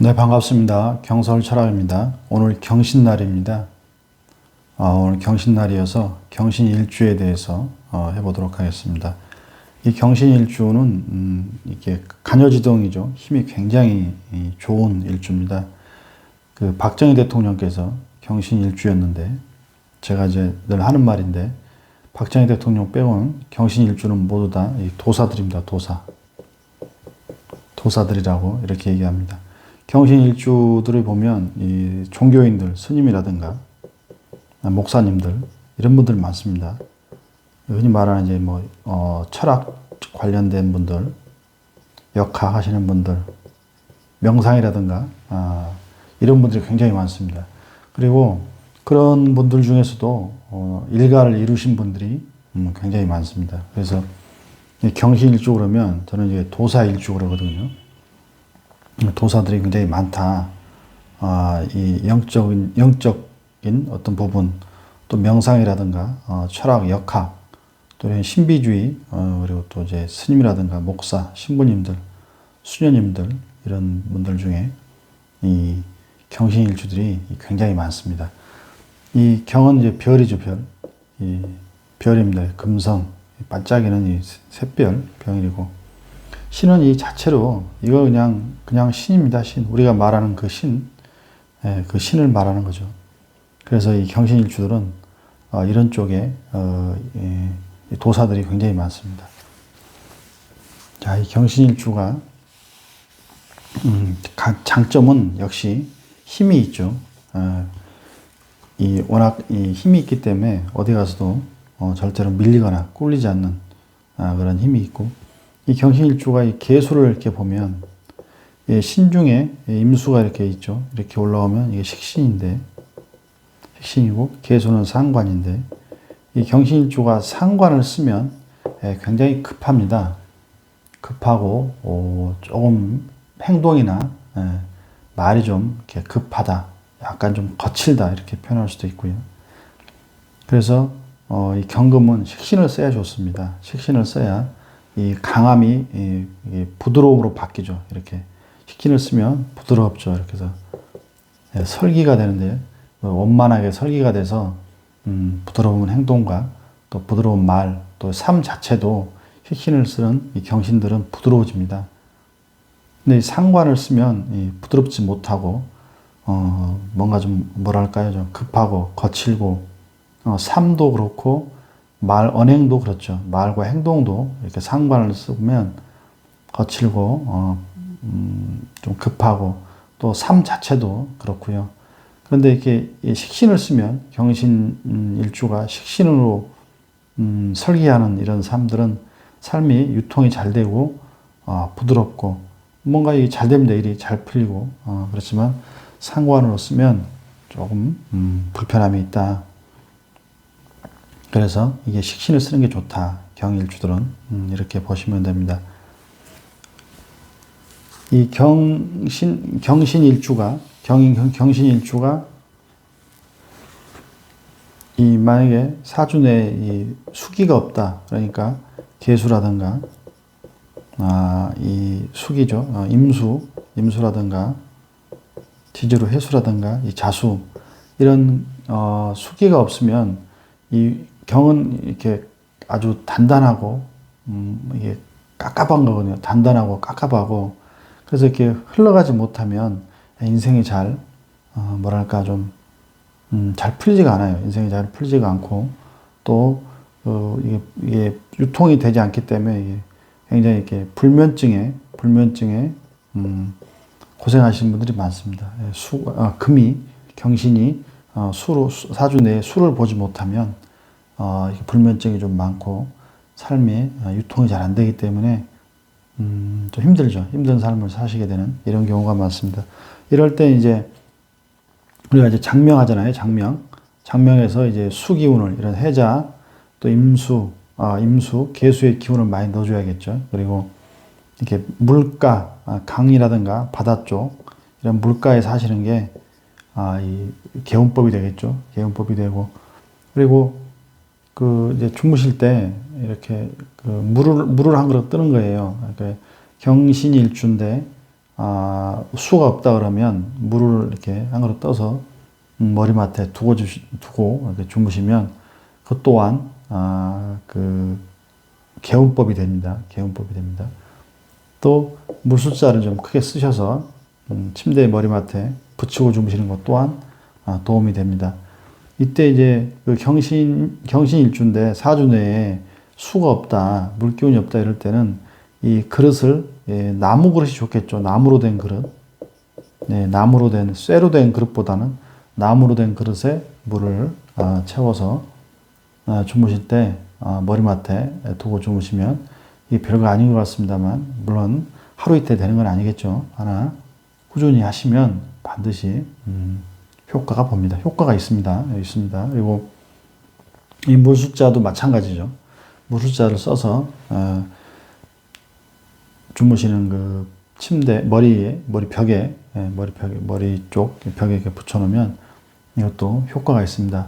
네, 반갑습니다. 경서울철학입니다. 오늘 경신날입니다. 오늘 경신날이어서 경신일주에 대해서 해보도록 하겠습니다. 이 경신일주는 이게 간여지동이죠. 힘이 굉장히 좋은 일주입니다. 그 박정희 대통령께서 경신일주였는데, 제가 이제 늘 하는 말인데, 박정희 대통령 빼고는 경신일주는 모두 다 도사들입니다. 도사들이라고 이렇게 얘기합니다. 경신일주들을 보면 이 종교인들, 스님이라든가 목사님들 이런 분들 많습니다. 흔히 말하는 이제 철학 관련된 분들, 역학 하시는 분들, 명상이라든가 이런 분들이 굉장히 많습니다. 그리고 그런 분들 중에서도 일가를 이루신 분들이 굉장히 많습니다. 그래서 경신일주 그러면 저는 이제 도사일주 그러거든요. 도사들이 굉장히 많다. 이 영적인 어떤 부분, 또 명상이라든가, 철학, 역학, 또 이런 신비주의, 그리고 또 이제 스님이라든가 목사, 신부님들, 수녀님들, 이런 분들 중에 이 경신일주들이 굉장히 많습니다. 이 경은 이제 별이죠, 별. 이 별입니다. 금성, 반짝이는 이 샛별, 병일이고. 신은 이 자체로 이거 그냥 신입니다. 신. 우리가 말하는 그 신, 그 신을 말하는 거죠. 그래서 이 경신일주들은 이런 쪽에 도사들이 굉장히 많습니다. 자, 이 경신일주가 장점은 역시 힘이 있죠. 워낙 이 힘이 있기 때문에 어디 가서도 절대로 밀리거나 꿀리지 않는 그런 힘이 있고. 이 경신일주가 이 계수를 이렇게 보면 신중에 임수가 이렇게 있죠. 이렇게 올라오면 이게 식신이고 계수는 상관인데, 이 경신일주가 상관을 쓰면 굉장히 급합니다. 급하고 조금 행동이나 말이 좀 이렇게 급하다, 약간 좀 거칠다 이렇게 표현할 수도 있고요. 그래서 이 경금은 식신을 써야 좋습니다. 식신을 써야 이 강함이 부드러움으로 바뀌죠. 이렇게 식신을 쓰면 부드럽죠. 이렇게 해서 설기가 되는데, 원만하게 설기가 돼서 부드러운 행동과 또 부드러운 말, 또 삶 자체도 식신을 쓰는 이 경신들은 부드러워집니다. 근데 이 상관을 쓰면 부드럽지 못하고 뭔가 좀 뭐랄까요, 좀 급하고 거칠고, 삶도 그렇고 언행도 그렇죠. 말과 행동도 이렇게 상관을 쓰면 거칠고, 좀 급하고, 또 삶 자체도 그렇고요. 그런데 이렇게 식신을 쓰면 경신일주가 식신으로 설계하는 이런 삶들은 삶이 유통이 잘 되고, 부드럽고, 뭔가 잘 됩니다. 일이 잘 풀리고, 그렇지만 상관으로 쓰면 조금 불편함이 있다. 그래서 이게 식신을 쓰는 게 좋다. 경일주들은 이렇게 보시면 됩니다. 이 경신일주가 이 만약에 사주 내에 이 수기가 없다. 그러니까 계수라든가 이 수기죠. 임수라든가 지지로 해수라든가 이 자수, 이런 수기가 없으면 이 경은 이렇게 아주 단단하고 이게 깝깝한 거거든요. 단단하고 깝깝하고. 그래서 이렇게 흘러가지 못하면 인생이 잘 뭐랄까 좀 잘 풀리지가 않아요. 인생이 잘 풀리지가 않고, 또 이게 유통이 되지 않기 때문에 이게 굉장히 이렇게 불면증에 고생하시는 분들이 많습니다. 금이 경신이 사주 내에 수를 보지 못하면 불면증이 좀 많고, 삶이 유통이 잘 안 되기 때문에 좀 힘들죠. 힘든 삶을 사시게 되는 이런 경우가 많습니다. 이럴 때 이제 우리가 이제 장명하잖아요. 장명에서 이제 수기운을, 이런 해자, 또 임수, 계수의 기운을 많이 넣어줘야겠죠. 그리고 이렇게 물가, 강이라든가 바다 쪽, 이런 물가에 사시는 게 이 개운법이 되겠죠. 개운법이 되고, 그리고 이제 주무실 때 이렇게 물을 한 그릇 뜨는 거예요. 그러니까 경신일주인데 수가 없다 그러면 물을 이렇게 한 그릇 떠서 머리맡에 두고 이렇게 주무시면 그 또한 그 개운법이 됩니다. 개운법이 됩니다. 또 물숫자를 좀 크게 쓰셔서 침대 머리맡에 붙이고 주무시는 것 또한 도움이 됩니다. 이때 이제 그 경신일주인데 사주 내에 수가 없다, 물기운이 없다 이럴 때는 이 그릇을 나무 그릇이 좋겠죠. 나무로 된 그릇. 네, 나무로 된 쇠로 된 그릇보다는 나무로 된 그릇에 물을 채워서 주무실 때 머리맡에 두고 주무시면 이게 별거 아닌 것 같습니다만 물론 하루 이틀 되는 건 아니겠죠. 하나 꾸준히 하시면 반드시 효과가 봅니다. 효과가 있습니다. 있습니다. 그리고 이 물숫자도 마찬가지죠. 물숫자를 써서 주무시는 그 침대 머리벽에 머리 쪽 벽에 이렇게 붙여놓으면 이것도 효과가 있습니다.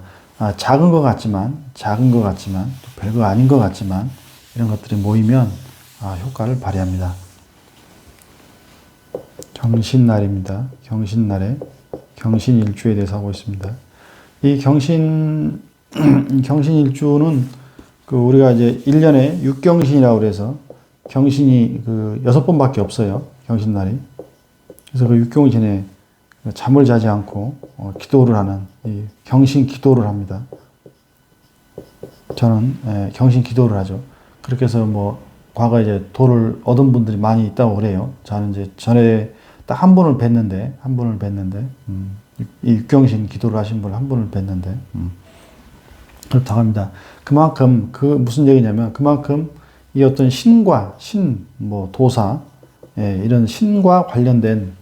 작은 것 같지만 또 별거 아닌 것 같지만 이런 것들이 모이면 효과를 발휘합니다. 경신날입니다. 경신날에 경신일주에 대해서 하고 있습니다. 이 경신일주는 그 우리가 이제 1년에 6경신이라고 그래서 경신이 그 6번밖에 없어요. 경신날이. 그래서 그 6경신에 잠을 자지 않고 기도를 하는 이 경신 기도를 합니다. 저는 경신 기도를 하죠. 그렇게 해서 뭐 과거에 이제 도를 얻은 분들이 많이 있다고 그래요. 저는 이제 전에 딱 한 분을 뵀는데 이 육경신 기도를 하신 분 한 분을 뵀는데 그렇다고 합니다. 그만큼 무슨 얘기냐면 그만큼 이 어떤 뭐 도사 이런 신과 관련된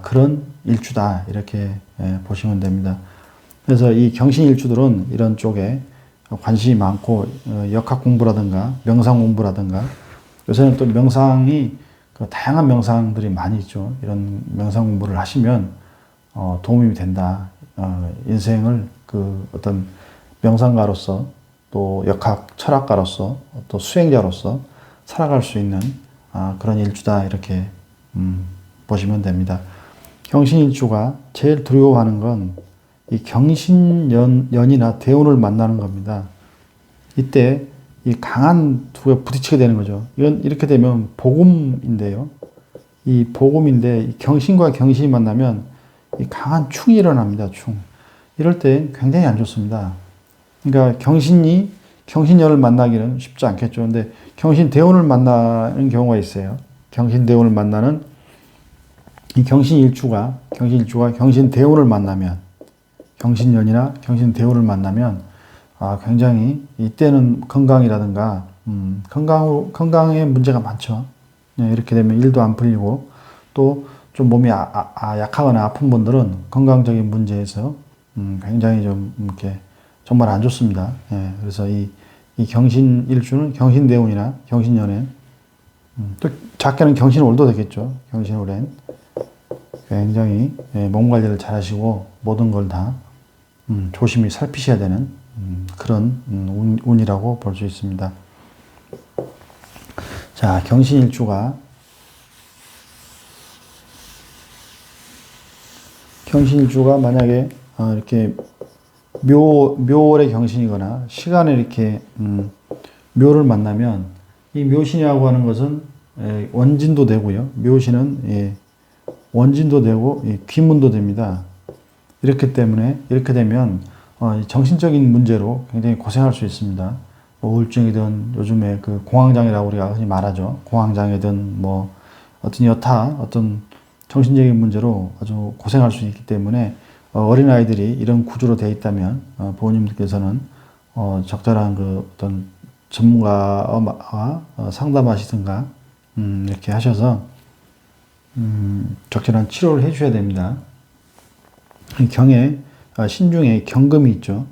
그런 일주다 이렇게 보시면 됩니다. 그래서 이 경신일주들은 이런 쪽에 관심이 많고 역학 공부라든가 명상 공부라든가 요새는 또 명상이 다양한 명상들이 많이 있죠. 이런 명상 공부를 하시면 도움이 된다. 인생을 그 어떤 명상가로서 또 역학 철학가로서 또 수행자로서 살아갈 수 있는 그런 일주다 이렇게 보시면 됩니다. 경신일주가 제일 두려워하는 건 이 경신연이나 대운을 만나는 겁니다. 이때 이 강한 두가 부딪히게 되는 거죠. 이건 이렇게 되면 복음인데요. 이 복음인데 이 경신과 경신이 만나면 이 강한 충이 일어납니다. 충. 이럴 때 굉장히 안 좋습니다. 그러니까 경신연을 만나기는 쉽지 않겠죠. 근데 경신대운을 만나는 경우가 있어요. 경신대운을 만나는 이 경신일주가 경신대운을 만나면 경신연이나 경신대운을 만나면 굉장히 이때는 건강이라든가 건강에 문제가 많죠. 이렇게 되면 일도 안 풀리고 또 좀 몸이 약하거나 아픈 분들은 건강적인 문제에서 굉장히 좀 이렇게 정말 안 좋습니다. 그래서 이 경신일주는 경신대운이나 경신연에 또 작게는 경신월도 되겠죠. 경신월엔 굉장히 몸 관리를 잘 하시고 모든 걸 다 조심히 살피셔야 되는 그런 운이라고 볼 수 있습니다. 자, 경신일주가 만약에 이렇게 묘월의 경신이거나 시간에 이렇게 묘를 만나면 이 묘신이라고 하는 것은 원진도 되고요. 묘신은 원진도 되고 귀문도 됩니다. 이렇게 되면 정신적인 문제로 굉장히 고생할 수 있습니다. 뭐 우울증이든 요즘에 그 공황장애라고 우리가 흔히 말하죠. 공황장애든 뭐 어떤 정신적인 문제로 아주 고생할 수 있기 때문에 어린아이들이 이런 구조로 되어 있다면 부모님들께서는 적절한 그 어떤 전문가와 상담하시든가 이렇게 하셔서 적절한 치료를 해 주셔야 됩니다. 경에 신중에 경금이 있죠.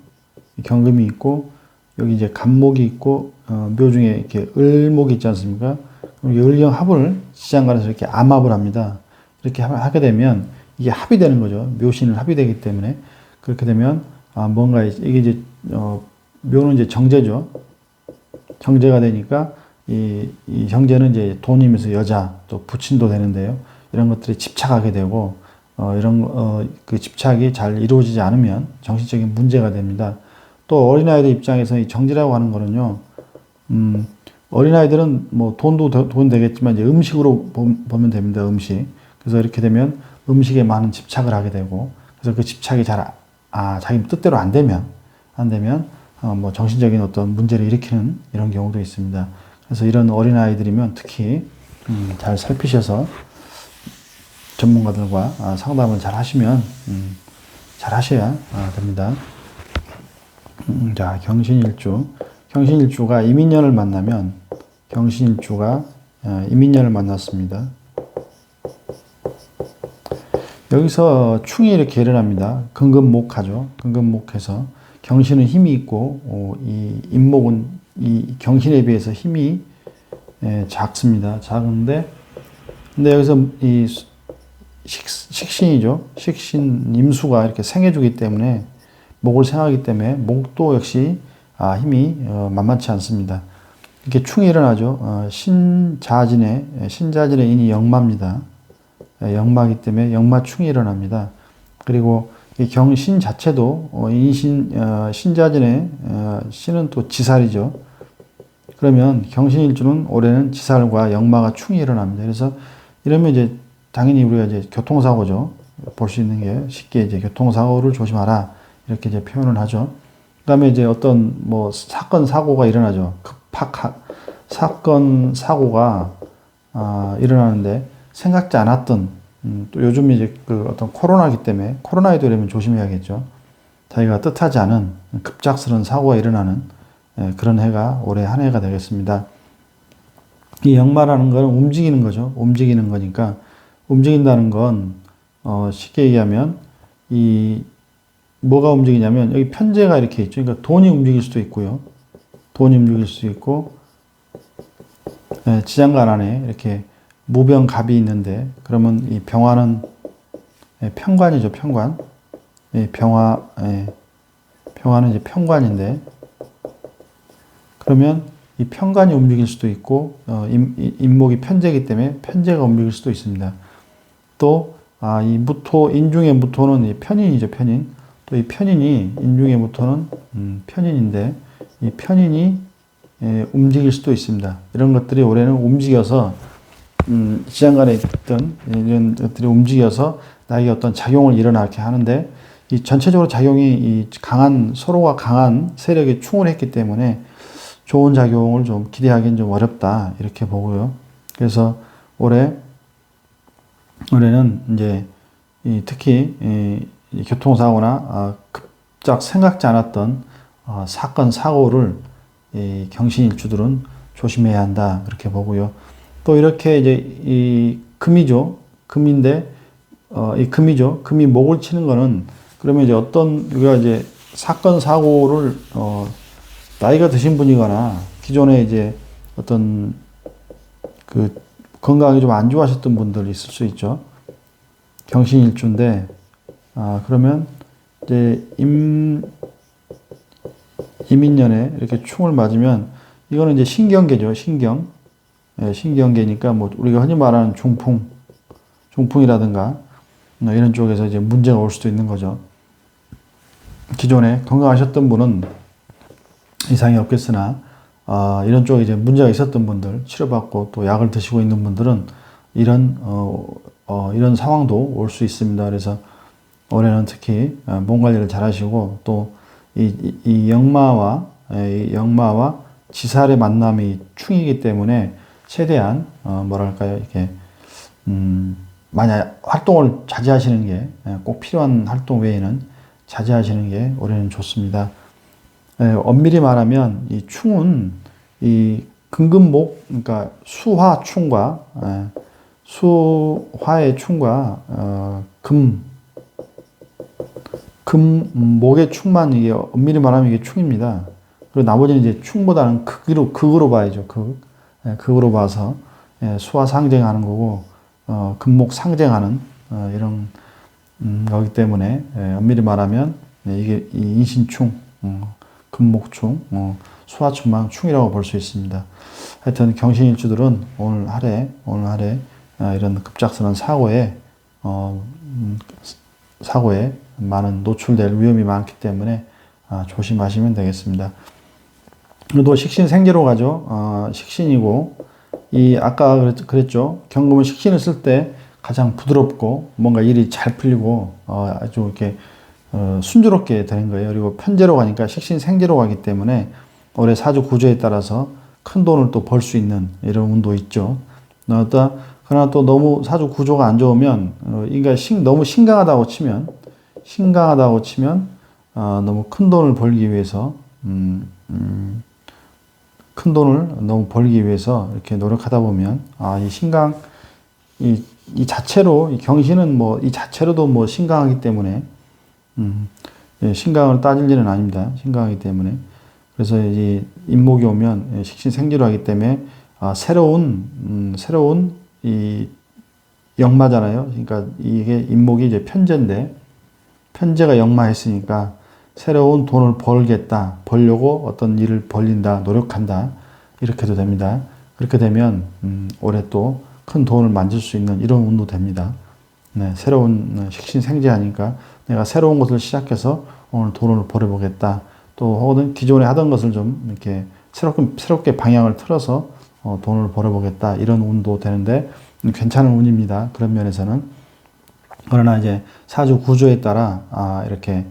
경금이 있고 여기 이제 간목이 있고 묘 중에 이렇게 을목이 있지 않습니까? 그럼 을경 합을 지장간에서 이렇게 암합을 합니다. 이렇게 하게 되면 이게 합이 되는 거죠. 묘신은 합이 되기 때문에 그렇게 되면 뭔가 이게 이제 묘는 이제 정제죠. 정제가 되니까 이 정제는 이제 돈이면서 여자 또 부친도 되는데요. 이런 것들이 집착하게 되고 그 집착이 잘 이루어지지 않으면 정신적인 문제가 됩니다. 또 어린아이들 입장에서 이 정지라고 하는 거는요, 어린아이들은 뭐 돈 되겠지만 이제 음식으로 보면 됩니다. 음식. 그래서 이렇게 되면 음식에 많은 집착을 하게 되고, 그래서 그 집착이 자기 뜻대로 안 되면 뭐 정신적인 어떤 문제를 일으키는 이런 경우도 있습니다. 그래서 이런 어린아이들이면 특히 잘 살피셔서 전문가들과 상담을 잘 하시면 잘 하셔야 됩니다. 자, 경신일주. 경신일주가 이민년을 만나면 경신일주가 이민년을 만났습니다. 여기서 충이 이렇게 일어납니다. 금금목하죠. 금금목해서 경신은 힘이 있고 이 임목은 이 경신에 비해서 힘이 작습니다. 작은데 근데 여기서 이 식신이죠. 식신 임수가 이렇게 생해주기 때문에 목을 생하기 때문에 목도 역시 힘이 만만치 않습니다. 이렇게 충이 일어나죠. 신자진의 인이 영마입니다. 영마이기 때문에 영마충이 일어납니다. 그리고 이 경신 자체도 신자진의 신은 또 지살이죠. 그러면 경신일주는 올해는 지살과 영마가 충이 일어납니다. 그래서 이러면 이제 당연히 우리가 이제 교통사고죠. 볼 수 있는 게 쉽게 이제 교통사고를 조심하라 이렇게 이제 표현을 하죠. 그다음에 이제 어떤 뭐 사건 사고가 일어나죠. 사건 사고가 일어나는데 생각지 않았던 또 요즘 이제 그 어떤 코로나기 때문에 코로나에도 이러면 조심해야겠죠. 자기가 뜻하지 않은 급작스러운 사고가 일어나는 그런 해가 올해 한 해가 되겠습니다. 이 역마라는 건 움직이는 거죠. 움직이는 거니까 움직인다는 건 쉽게 얘기하면 이 뭐가 움직이냐면 여기 편제가 이렇게 있죠. 그러니까 돈이 움직일 수도 있고요. 돈이 움직일 수 있고 지장간 안에 이렇게 무병갑이 있는데 그러면 이 병화는 편관이죠. 편관. 병화는 이제 편관인데 그러면 이 편관이 움직일 수도 있고 임목이 편제이기 때문에 편제가 움직일 수도 있습니다. 또 이 무토 인중의 무토는 이 편인이죠. 편인. 또 이 편인이 인중의 무토는 편인인데 이 편인이 움직일 수도 있습니다. 이런 것들이 올해는 움직여서 지장간에 있던 이런 것들이 움직여서 나에게 어떤 작용을 일어나게 하는데 이 전체적으로 작용이 이 서로가 강한 세력이 충을 했기 때문에 좋은 작용을 좀 기대하기는 좀 어렵다 이렇게 보고요. 그래서 올해는 이제 특히 교통사고나 급작 생각지 않았던 사건 사고를 경신일주들은 조심해야 한다 그렇게 보고요. 또 이렇게 이제 이 금이죠. 금인데 이 금이죠. 금이 목을 치는 거는 그러면 이제 우리가 이제 사건 사고를 나이가 드신 분이거나 기존에 이제 어떤 그 건강이 좀 안 좋아하셨던 분들 있을 수 있죠. 경신일주인데 그러면 이제 이민년에 이렇게 충을 맞으면 이거는 이제 신경계죠. 신경계니까 뭐 우리가 흔히 말하는 중풍이라든가 이런 쪽에서 이제 문제가 올 수도 있는 거죠. 기존에 건강하셨던 분은 이상이 없겠으나 이런 쪽에 이제 문제가 있었던 분들 치료받고 또 약을 드시고 있는 분들은 이런 상황도 올 수 있습니다. 그래서 올해는 특히 몸 관리를 잘 하시고 또 이 역마와 지살의 만남이 충이기 때문에 최대한 뭐랄까요 이렇게 만약 활동을 자제하시는 게 꼭 필요한 활동 외에는 자제하시는 게 올해는 좋습니다. 엄밀히 말하면 이 충은 이 금금목 그러니까 수화충과 수화의 충과 금목의 충만 이게 엄밀히 말하면 이게 충입니다. 그리고 나머지는 이제 충보다는 극으로 봐야죠. 극으로 봐서 수화 상징하는 거고 금목 상징하는 이런 거기 때문에 엄밀히 말하면 이게 인신충, 금목충, 수화충만 충이라고 볼 수 있습니다. 하여튼 경신일주들은 오늘 하루에 이런 급작스러운 사고에 많은 노출될 위험이 많기 때문에 조심하시면 되겠습니다. 또 식신생재로가죠. 식신이고 아까 그랬죠. 경금은 식신을 쓸 때 가장 부드럽고 뭔가 일이 잘 풀리고 아주 이렇게 순조롭게 되는 거예요. 그리고 편재로 가니까 식신생재로 가기 때문에 올해 사주 구조에 따라서 큰 돈을 또 벌 수 있는 이런 운도 있죠. 그러나 또 너무 사주 구조가 안 좋으면 그러니까 너무 신강하다고 치면 너무 큰 돈을 벌기 위해서 큰 돈을 너무 벌기 위해서 이렇게 노력하다 보면 이 신강 이 자체로 이 경신은 뭐 이 자체로도 뭐 신강하기 때문에 신강을 따질 일은 아닙니다. 신강하기 때문에 그래서 이 인목이 오면 식신생지로 하기 때문에 새로운 이 역마잖아요. 그러니까 이게 인목이 이제 편재인데 편재가 역마했으니까 새로운 돈을 벌려고 어떤 일을 벌린다, 노력한다 이렇게도 됩니다. 그렇게 되면 올해 또 큰 돈을 만질 수 있는 이런 운도 됩니다. 네, 새로운 식신생재하니까 내가 새로운 것을 시작해서 오늘 돈을 벌어보겠다. 또 혹은 기존에 하던 것을 좀 이렇게 새롭게 방향을 틀어서 돈을 벌어보겠다. 이런 운도 되는데 괜찮은 운입니다. 그런 면에서는. 그러나 이제 사주 구조에 따라 이렇게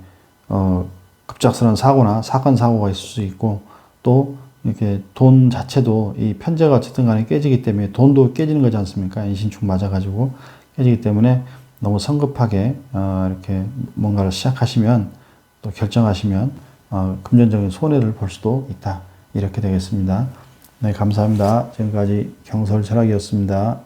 급작스러운 사고나 사건사고가 있을 수 있고 또 이렇게 돈 자체도 이 편재가 어쨌든 간에 깨지기 때문에 돈도 깨지는 거지 않습니까? 인신축 맞아가지고 깨지기 때문에 너무 성급하게 이렇게 뭔가를 시작하시면 또 결정하시면 금전적인 손해를 볼 수도 있다. 이렇게 되겠습니다. 네, 감사합니다. 지금까지 경설철학이었습니다.